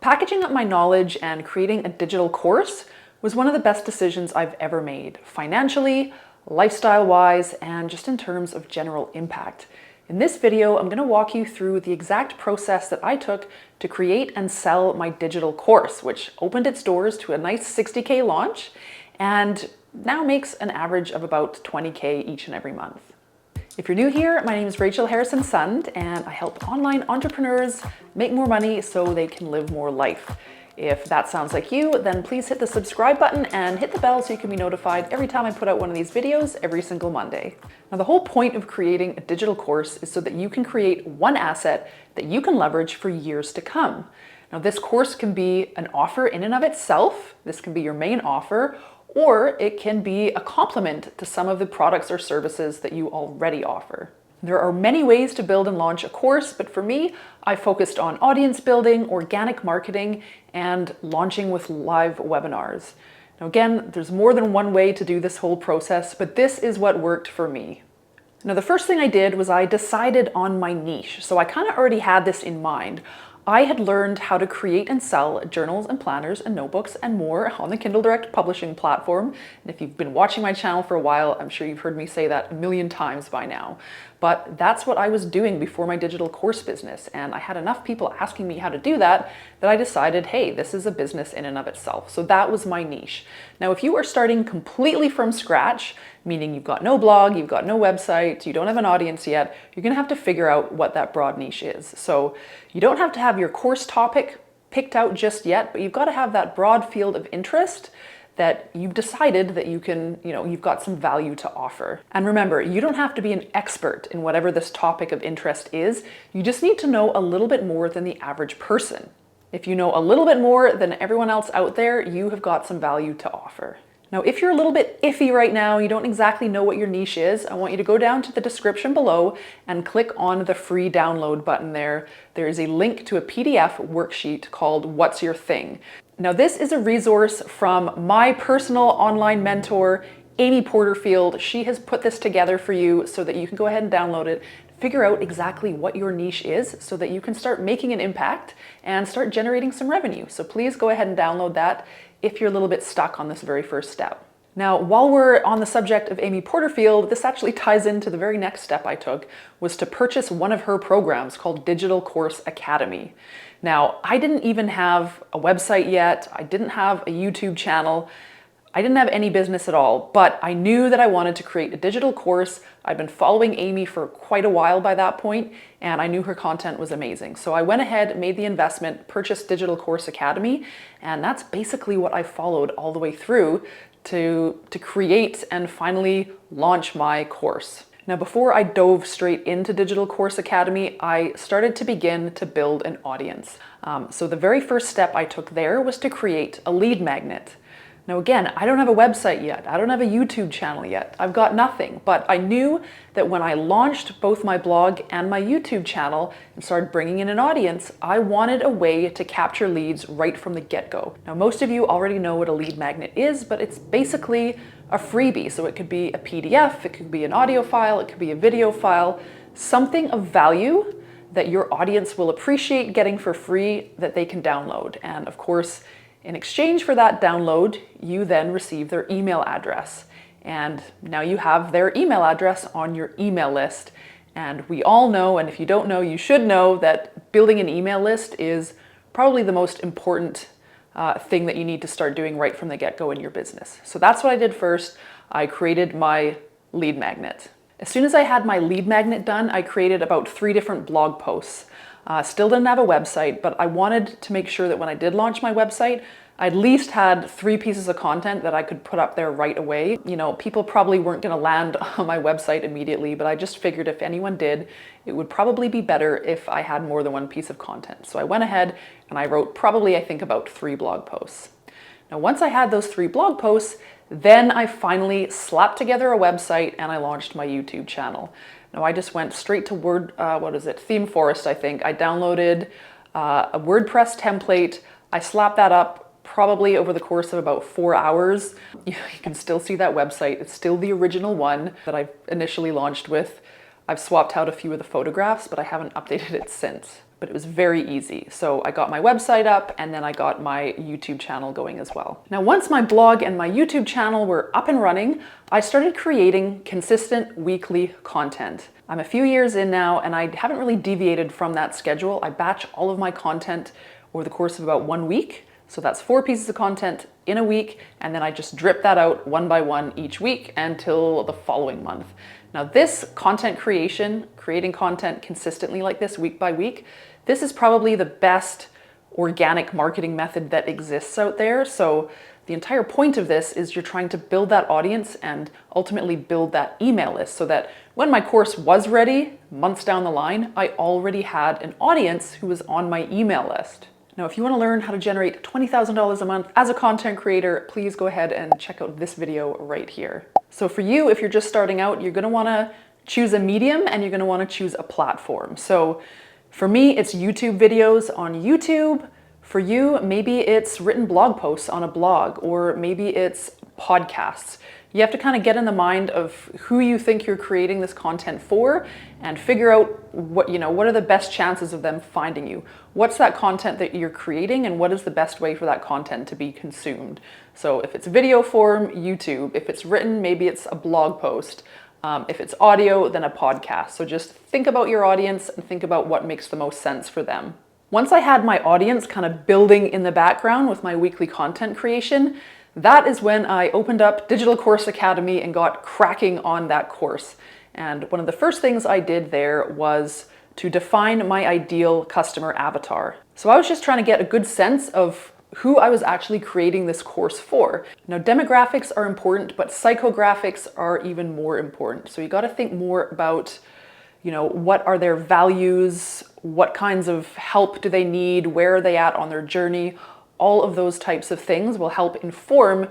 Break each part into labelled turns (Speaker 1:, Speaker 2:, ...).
Speaker 1: Packaging up my knowledge and creating a digital course was one of the best decisions I've ever made, financially, lifestyle-wise, and just in terms of general impact. In this video, I'm going to walk you through the exact process that I took to create and sell my digital course, which opened its doors to a nice 60K launch and now makes an average of about 20K each and every month. If you're new here, my name is Rachel Harrison-Sund, and I help online entrepreneurs make more money so they can live more life. If that sounds like you, then please hit the subscribe button and hit the bell so you can be notified every time I put out one of these videos every single Monday. Now, the whole point of creating a digital course is so that you can create one asset that you can leverage for years to come. Now, this course can be an offer in and of itself. This can be your main offer, or it can be a complement to some of the products or services that you already offer. There are many ways to build and launch a course, but for me, I focused on audience building, organic marketing, and launching with live webinars. Now again, there's more than one way to do this whole process, but this is what worked for me. Now the first thing I did was I decided on my niche. So I kind of already had this in mind. I had learned how to create and sell journals and planners and notebooks and more on the Kindle Direct publishing platform. And if you've been watching my channel for a while, I'm sure you've heard me say that a million times by now. But that's what I was doing before my digital course business. And I had enough people asking me how to do that that I decided, hey, this is a business in and of itself. So that was my niche. Now, if you are starting completely from scratch, meaning you've got no blog, you've got no website, you don't have an audience yet, you're gonna have to figure out what that broad niche is. So you don't have to have your course topic picked out just yet, but you've got to have that broad field of interest that you've decided that you can, you've got some value to offer. And remember, you don't have to be an expert in whatever this topic of interest is. You just need to know a little bit more than the average person. If you know a little bit more than everyone else out there, you have got some value to offer. Now, if you're a little bit iffy right now, you don't exactly know what your niche is, I want you to go down to the description below and click on the free download button there. There is a link to a PDF worksheet called What's Your Thing? Now, this is a resource from my personal online mentor, Amy Porterfield. She has put this together for you so that you can go ahead and download it, figure out exactly what your niche is so that you can start making an impact and start generating some revenue. So please go ahead and download that if you're a little bit stuck on this very first step. Now, while we're on the subject of Amy Porterfield, this actually ties into the very next step I took, was to purchase one of her programs called Digital Course Academy. Now, I didn't even have a website yet. I didn't have a YouTube channel. I didn't have any business at all, but I knew that I wanted to create a digital course. I'd been following Amy for quite a while by that point, and I knew her content was amazing. So I went ahead, made the investment, purchased Digital Course Academy, and that's basically what I followed all the way through to create and finally launch my course. Now, before I dove straight into Digital Course Academy, I started to begin to build an audience. So the very first step I took there was to create a lead magnet. Now again, I don't have a website yet. I don't have a YouTube channel yet. I've got nothing, but I knew that when I launched both my blog and my YouTube channel and started bringing in an audience, I wanted a way to capture leads right from the get-go. Now, most of you already know what a lead magnet is, but it's basically a freebie. So it could be a PDF, it could be an audio file, it could be a video file, something of value that your audience will appreciate getting for free that they can download. And of course, in exchange for that download, you then receive their email address. And now you have their email address on your email list. And we all know, and if you don't know, you should know, that building an email list is probably the most important thing that you need to start doing right from the get-go in your business. So that's what I did first. I created my lead magnet. As soon as I had my lead magnet done, I created about 3 different blog posts. Still didn't have a website, but I wanted to make sure that when I did launch my website, I at least had 3 pieces of content that I could put up there right away. People probably weren't going to land on my website immediately, but I just figured if anyone did, it would probably be better if I had more than 1 piece of content. So I went ahead and I wrote probably, I think, about 3 blog posts. Now, once I had those 3 blog posts, then I finally slapped together a website and I launched my YouTube channel. Now, I just went straight to Theme Forest, I think. I downloaded a WordPress template. I slapped that up probably over the course of about 4 hours. You can still see that website. It's still the original one that I initially launched with. I've swapped out a few of the photographs, but I haven't updated it since. but it was very easy. So I got my website up and then I got my YouTube channel going as well. Now, once my blog and my YouTube channel were up and running, I started creating consistent weekly content. I'm a few years in now and I haven't really deviated from that schedule. I batch all of my content over the course of about 1 week. So that's 4 pieces of content in a week, and then I just drip that out one by one each week until the following month. Now this content creation, creating content consistently like this week by week, this is probably the best organic marketing method that exists out there. So the entire point of this is you're trying to build that audience and ultimately build that email list so that when my course was ready, months down the line, I already had an audience who was on my email list. Now, if you want to learn how to generate $20,000 a month as a content creator, please go ahead and check out this video right here. So for you, if you're just starting out, you're going to want to choose a medium and you're going to want to choose a platform. So for me, it's YouTube videos on YouTube. For you, maybe it's written blog posts on a blog, or maybe it's podcasts. You have to kind of get in the mind of who you think you're creating this content for and figure out what are the best chances of them finding you. What's that content that you're creating and what is the best way for that content to be consumed? So if it's video form, YouTube. If it's written, maybe it's a blog post. If it's audio, then a podcast. So just think about your audience and think about what makes the most sense for them. Once I had my audience kind of building in the background with my weekly content creation, that is when I opened up Digital Course Academy and got cracking on that course. And one of the first things I did there was to define my ideal customer avatar. So I was just trying to get a good sense of who I was actually creating this course for. Now, demographics are important, but psychographics are even more important. So you got to think more about, what are their values? What kinds of help do they need? Where are they at on their journey? All of those types of things will help inform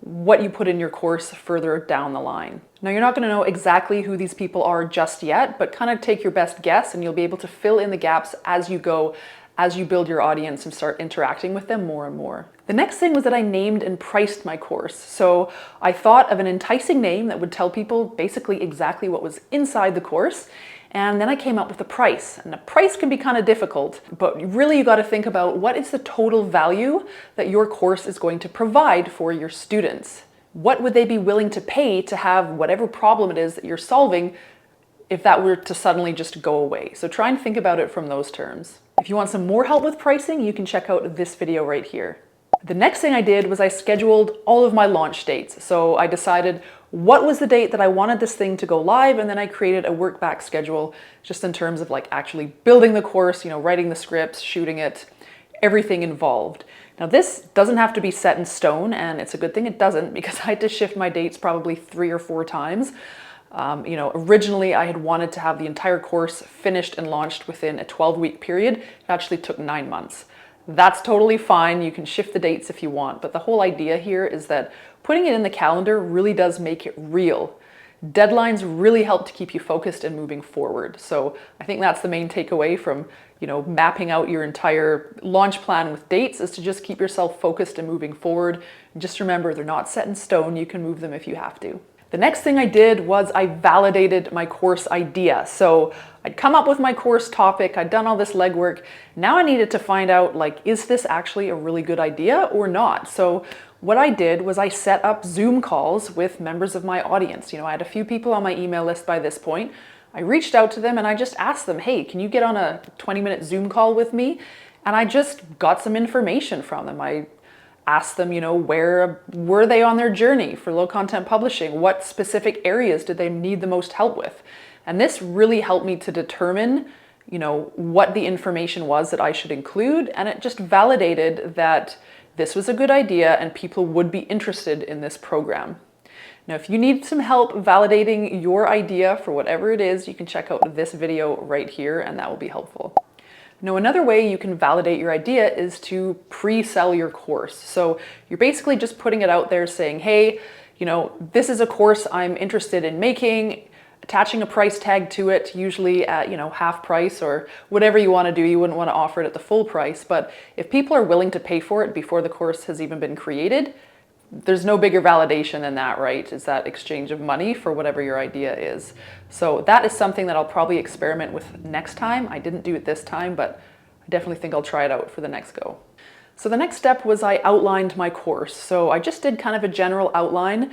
Speaker 1: what you put in your course further down the line. Now, you're not going to know exactly who these people are just yet, but kind of take your best guess and you'll be able to fill in the gaps as you go, as you build your audience and start interacting with them more and more. The next thing was that I named and priced my course. So I thought of an enticing name that would tell people basically exactly what was inside the course. And then I came up with the price. And the price can be kind of difficult, but really you got to think about what is the total value that your course is going to provide for your students. What would they be willing to pay to have whatever problem it is that you're solving if that were to suddenly just go away? So try and think about it from those terms. If you want some more help with pricing, you can check out this video right here. The next thing I did was I scheduled all of my launch dates. So I decided what was the date that I wanted this thing to go live, and then I created a work back schedule just in terms of like actually building the course, writing the scripts, shooting it, everything involved. Now this doesn't have to be set in stone, and it's a good thing it doesn't, because I had to shift my dates probably 3 or 4 times. Originally I had wanted to have the entire course finished and launched within a 12-week period. It actually took 9 months. That's totally fine. You can shift the dates if you want, but the whole idea here is that putting it in the calendar really does make it real. Deadlines really help to keep you focused and moving forward. So I think that's the main takeaway from, mapping out your entire launch plan with dates, is to just keep yourself focused and moving forward. And just remember, they're not set in stone. You can move them if you have to. The next thing I did was I validated my course idea. So I'd come up with my course topic, I'd done all this legwork. Now I needed to find out, is this actually a really good idea or not? So what I did was I set up Zoom calls with members of my audience. I had a few people on my email list by this point. I reached out to them and I just asked them, hey, can you get on a 20-minute Zoom call with me? And I just got some information from them. I asked them, where were they on their journey for low content publishing? What specific areas did they need the most help with? And this really helped me to determine, what the information was that I should include. And it just validated that this was a good idea and people would be interested in this program. Now, if you need some help validating your idea for whatever it is, you can check out this video right here and that will be helpful. Now, another way you can validate your idea is to pre-sell your course. So you're basically just putting it out there saying, hey, this is a course I'm interested in making, attaching a price tag to it, usually at, half price or whatever you want to do. You wouldn't want to offer it at the full price, but if people are willing to pay for it before the course has even been created, there's no bigger validation than that, right? Is that exchange of money for whatever your idea is. So that is something that I'll probably experiment with next time. I didn't do it this time, but I definitely think I'll try it out for the next go. So the next step was I outlined my course. So I just did kind of a general outline.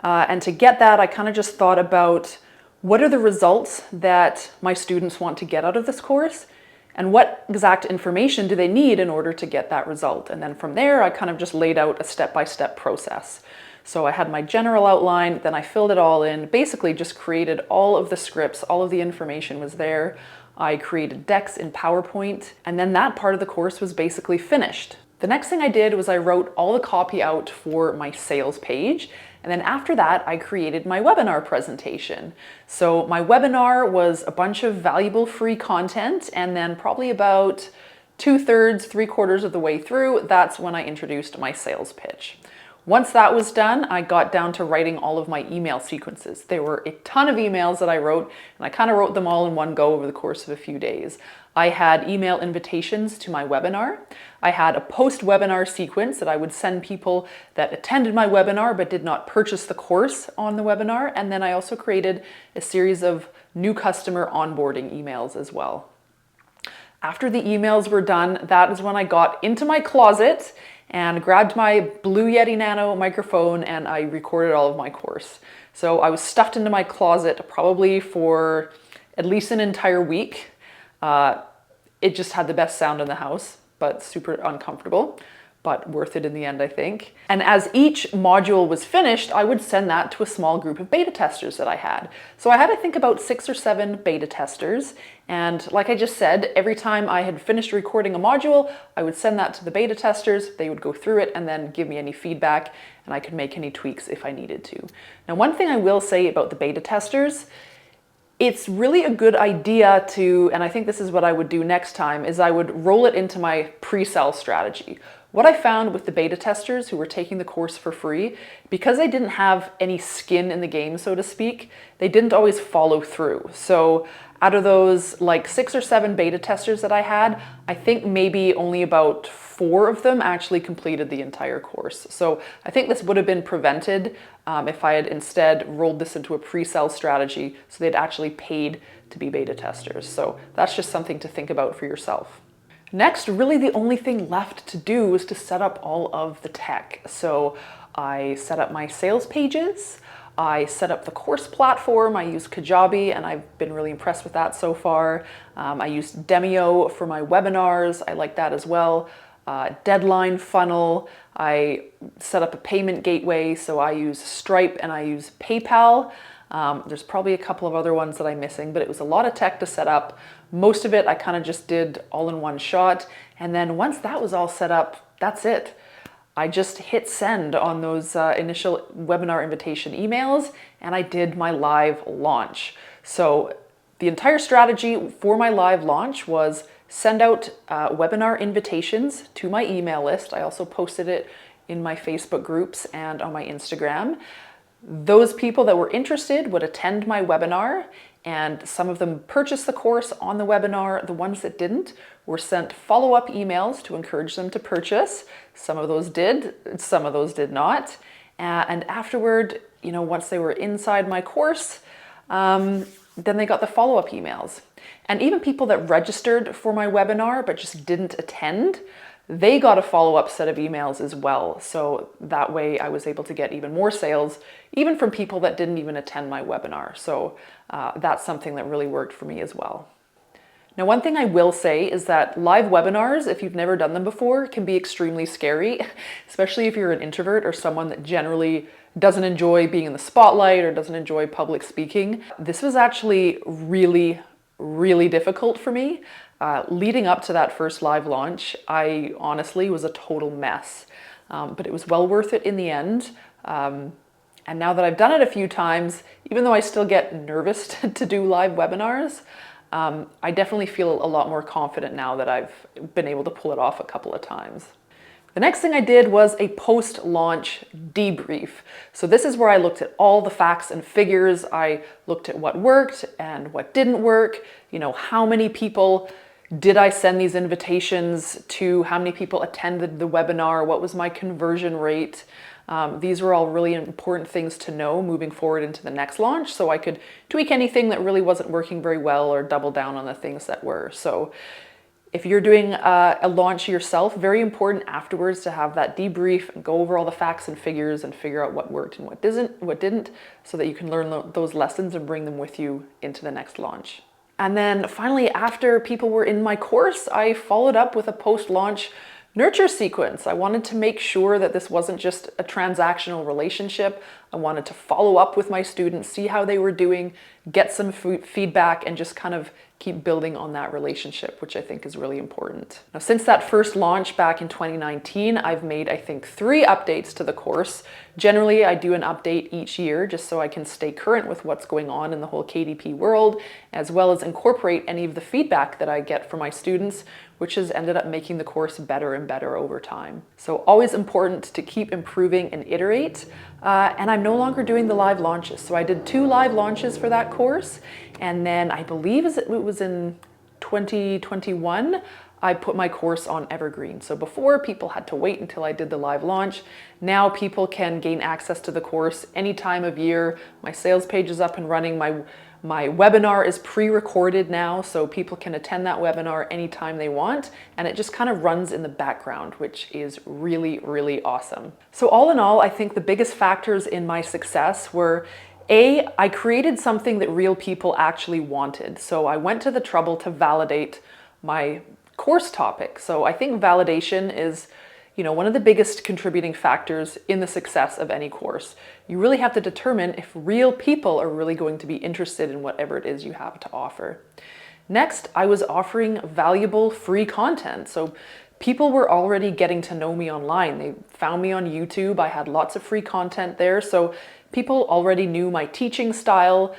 Speaker 1: And to get that, I kind of just thought about what are the results that my students want to get out of this course, and what exact information do they need in order to get that result. And then from there, I kind of just laid out a step-by-step process. So I had my general outline, then I filled it all in, basically just created all of the scripts, all of the information was there. I created decks in PowerPoint, and then that part of the course was basically finished. The next thing I did was I wrote all the copy out for my sales page, and then after that, I created my webinar presentation. So my webinar was a bunch of valuable free content, and then probably about 2/3, 3/4 of the way through, that's when I introduced my sales pitch. Once that was done, I got down to writing all of my email sequences. There were a ton of emails that I wrote, and I kind of wrote them all in one go over the course of a few days. I had email invitations to my webinar. I had a post-webinar sequence that I would send people that attended my webinar but did not purchase the course on the webinar. And then I also created a series of new customer onboarding emails as well. After the emails were done, that is when I got into my closet and grabbed my Blue Yeti Nano microphone and I recorded all of my course. So I was stuffed into my closet probably for at least an entire week. It just had the best sound in the house, but super uncomfortable, but worth it in the end, I think. And as each module was finished, I would send that to a small group of beta testers that I had. So I had, I think, about 6 or 7 beta testers. And like I just said, every time I had finished recording a module, I would send that to the beta testers. They would go through it and then give me any feedback, and I could make any tweaks if I needed to. Now, one thing I will say about the beta testers, it's really a good idea to, and I think this is what I would do next time, is I would roll it into my pre-sale strategy. What I found with the beta testers who were taking the course for free, because they didn't have any skin in the game, so to speak, they didn't always follow through. So out of those like 6 or 7 beta testers that I had, I think maybe only about 4 of them actually completed the entire course. So I think this would have been prevented if I had instead rolled this into a pre-sale strategy so they'd actually paid to be beta testers. So that's just something to think about for yourself. Next, really the only thing left to do was to set up all of the tech. So I set up my sales pages, I set up the course platform, I used Kajabi, and I've been really impressed with that so far. I used Demio for my webinars, I like that as well. Deadline funnel, I set up a payment gateway, so I use Stripe and I use PayPal. There's probably a couple of other ones that I'm missing, but it was a lot of tech to set up. Most of it I kind of just did all in one shot. And then once that was all set up, that's it. I just hit send on those initial webinar invitation emails and I did my live launch. So the entire strategy for my live launch was send out webinar invitations to my email list. I also posted it in my Facebook groups and on my Instagram. Those people that were interested would attend my webinar, and some of them purchased the course on the webinar. The ones that didn't were sent follow-up emails to encourage them to purchase. Some of those did, some of those did not. And afterward, once they were inside my course, then they got the follow-up emails. And even people that registered for my webinar but just didn't attend, they got a follow-up set of emails as well. So that way I was able to get even more sales, even from people that didn't even attend my webinar. So that's something that really worked for me as well. Now, one thing I will say is that live webinars, if you've never done them before, can be extremely scary, especially if you're an introvert or someone that generally doesn't enjoy being in the spotlight or doesn't enjoy public speaking. This was actually really, really difficult for me. Leading up to that first live launch, I honestly was a total mess, but it was well worth it in the end. And now that I've done it a few times, even though I still get nervous to do live webinars, I definitely feel a lot more confident now that I've been able to pull it off a couple of times. The next thing I did was a post-launch debrief. So this is where I looked at all the facts and figures. I looked at what worked and what didn't work. How many people did I send these invitations to? How many people attended the webinar? What was my conversion rate? These were all really important things to know moving forward into the next launch, so I could tweak anything that really wasn't working very well or double down on the things that were. So If you're doing a launch yourself, very important afterwards to have that debrief and go over all the facts and figures and figure out what worked and what didn't, so that you can learn those lessons and bring them with you into the next launch. And then finally, after people were in my course, I followed up with a post-launch nurture sequence. I wanted to make sure that this wasn't just a transactional relationship. I wanted to follow up with my students, see how they were doing, get some feedback, and just kind of keep building on that relationship, which I think is really important. Now, since that first launch back in 2019, I've made, I think, 3 updates to the course. Generally, I do an update each year just so I can stay current with what's going on in the whole KDP world, as well as incorporate any of the feedback that I get from my students, which has ended up making the course better and better over time. So always important to keep improving and iterate. And I'm no longer doing the live launches. So I did 2 live launches for that course. And then I believe it was in 2021, I put my course on Evergreen. So before, people had to wait until I did the live launch. Now people can gain access to the course any time of year. My sales page is up and running. My webinar is pre-recorded now, so people can attend that webinar anytime they want, and it just kind of runs in the background, which is really, really awesome. So all in all, I think the biggest factors in my success were I created something that real people actually wanted. So I went to the trouble to validate my course topic. So I think validation is, one of the biggest contributing factors in the success of any course. You really have to determine if real people are really going to be interested in whatever it is you have to offer. Next, I was offering valuable free content. So people were already getting to know me online. They found me on YouTube. I had lots of free content there. So people already knew my teaching style.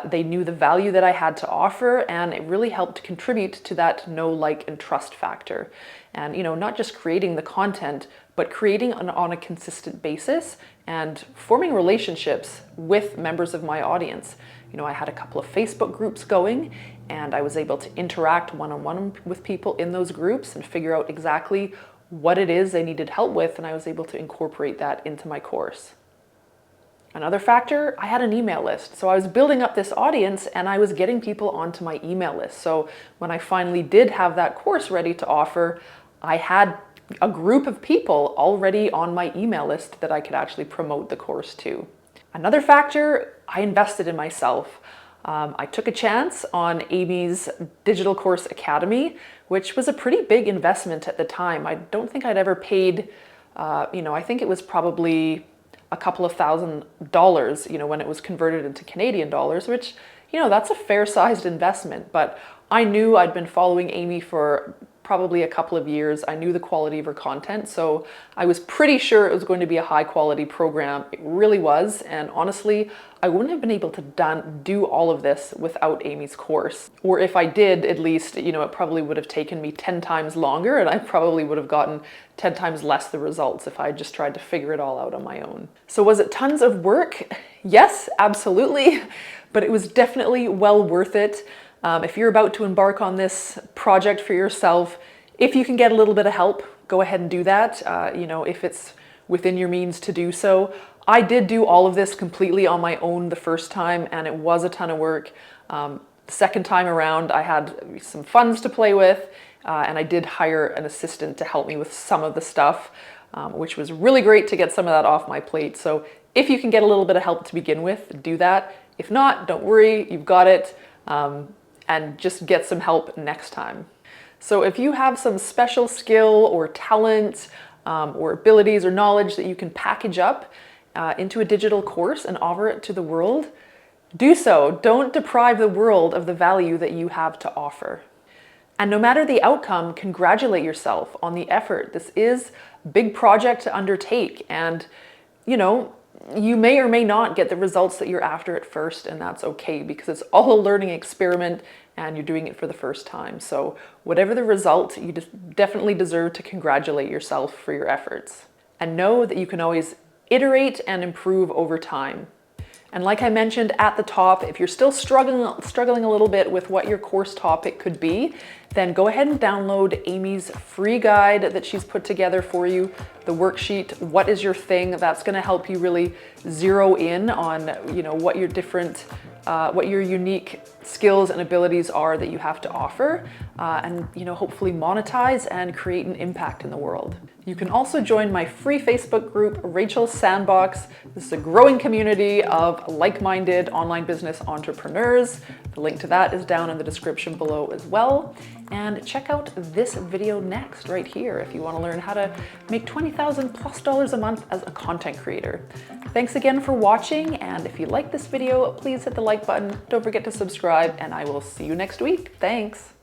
Speaker 1: They knew the value that I had to offer, and it really helped contribute to that know, like, and trust factor. And, not just creating the content, but creating on a consistent basis and forming relationships with members of my audience. I had a couple of Facebook groups going, and I was able to interact one-on-one with people in those groups and figure out exactly what it is they needed help with, and I was able to incorporate that into my course. Another factor, I had an email list. So I was building up this audience and I was getting people onto my email list. So when I finally did have that course ready to offer, I had a group of people already on my email list that I could actually promote the course to. Another factor, I invested in myself. I took a chance on Amy's Digital Course Academy, which was a pretty big investment at the time. I don't think I'd ever paid, I think it was probably a couple of $1,000s, when it was converted into Canadian dollars, which, that's a fair-sized investment. But I knew I'd been following Amy for probably a couple of years. I knew the quality of her content, so I was pretty sure it was going to be a high-quality program. It really was, and honestly, I wouldn't have been able to do all of this without Amy's course. Or if I did, at least, it probably would have taken me 10 times longer, and I probably would have gotten 10 times less the results if I had just tried to figure it all out on my own. So was it tons of work? Yes, absolutely, but it was definitely well worth it. If you're about to embark on this project for yourself, if you can get a little bit of help, go ahead and do that, if it's within your means to do so. I did do all of this completely on my own the first time, and it was a ton of work. The second time around, I had some funds to play with, and I did hire an assistant to help me with some of the stuff, which was really great to get some of that off my plate. So if you can get a little bit of help to begin with, do that. If not, don't worry, you've got it. And just get some help next time. So if you have some special skill or talent or abilities or knowledge that you can package up into a digital course and offer it to the world, do so. Don't deprive the world of the value that you have to offer. And no matter the outcome, congratulate yourself on the effort. This is a big project to undertake, and you may or may not get the results that you're after at first, and that's okay, because it's all a learning experiment and you're doing it for the first time. So whatever the result, you definitely deserve to congratulate yourself for your efforts. And know that you can always iterate and improve over time. And like I mentioned at the top, if you're still struggling a little bit with what your course topic could be, then go ahead and download Amy's free guide that she's put together for you, the worksheet, What is Your Thing? That's going to help you really zero in on, what your different what your unique skills and abilities are that you have to offer, and hopefully monetize and create an impact in the world. You can also join my free Facebook group, Rachel's Sandbox. This is a growing community of like-minded online business entrepreneurs. The link to that is down in the description below as well. And check out this video next right here if you want to learn how to make $20,000+ a month as a content creator. Thanks again for watching, and if you like this video, please hit the like button. Don't forget to subscribe, and I will see you next week. Thanks.